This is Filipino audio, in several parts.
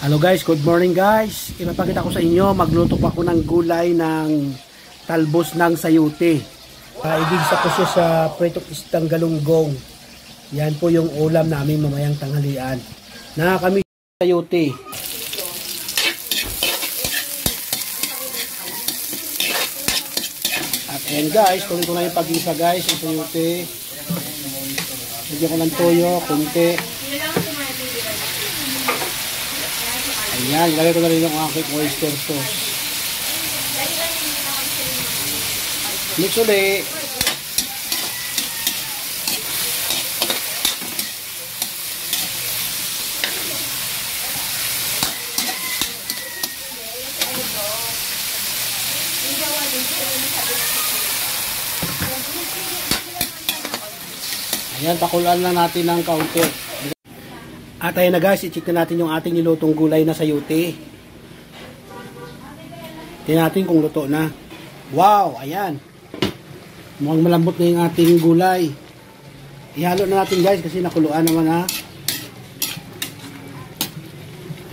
Hello guys, good morning guys. Ipapakita ko sa inyo, magluto pa ako ng gulay ng talbos ng sayote. Igigisa ko siya sa pritong istang galunggong. Yan po yung ulam namin mamayang tanghalian. Nakakami sayote. At ayan guys, tuloy ko na yung pag-isa guys, yung sayote. Lagyan ko ng toyo, kunti. Ayan, ilagay ko na rin yung aking oyster sauce. Mix ulit. Ayan, pakulaan lang natin ng kaunti. At ayan na guys, i-check na natin yung ating nilutong gulay na sayote. Tingnan natin kung luto na. Wow, ayan. Mukhang malambot na yung ating gulay. Ihalo na natin guys kasi nakuluan naman ha.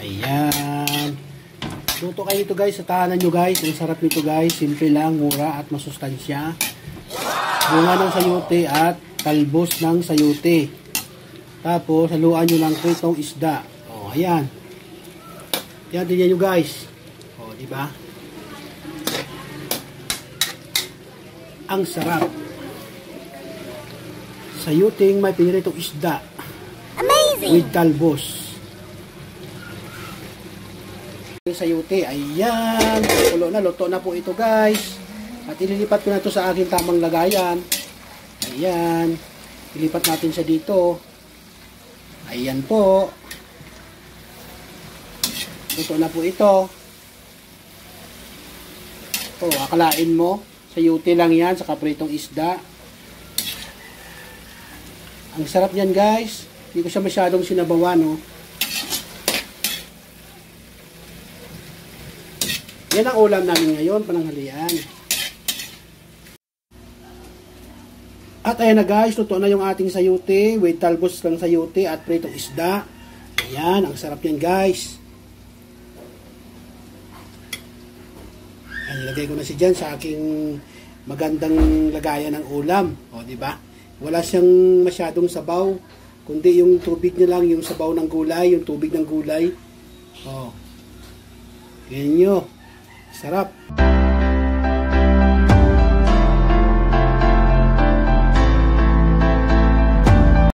Ayan. Luto kayo ito guys sa tahanan nyo guys. Ang sarap nito guys. Simple lang, mura at masustansya. Bunga ng sayote at talbos ng sayote. Tapos, haluan nyo lang pritong isda. O, ayan. Yan, tingnan nyo guys. O, diba? Ang sarap. Sayuting may piniritong isda. Amazing! With talbos. Yung sayute, ayan. Kulo na, luto na po ito guys. At ililipat ko na ito sa aking tamang lagayan. Ayan. Ilipat natin siya dito. Ayan po. Luto na po ito. O, akalain mo. Sayote lang yan sa kapritong isda. Ang sarap yan guys. Hindi ko siya masyadong sinabawan. No? Yan ang ulam namin ngayon, pananghalian. At ayan na guys, luto na yung ating sayote with talbos ng sayote at pritong isda. Ayan, ang sarap yan guys. Ayan, ilagay ko na siya dyan sa aking magandang lagayan ng ulam. O, diba? Wala siyang masyadong sabaw, kundi yung tubig niya lang, yung sabaw ng gulay, yung tubig ng gulay. O, yan nyo. Sarap.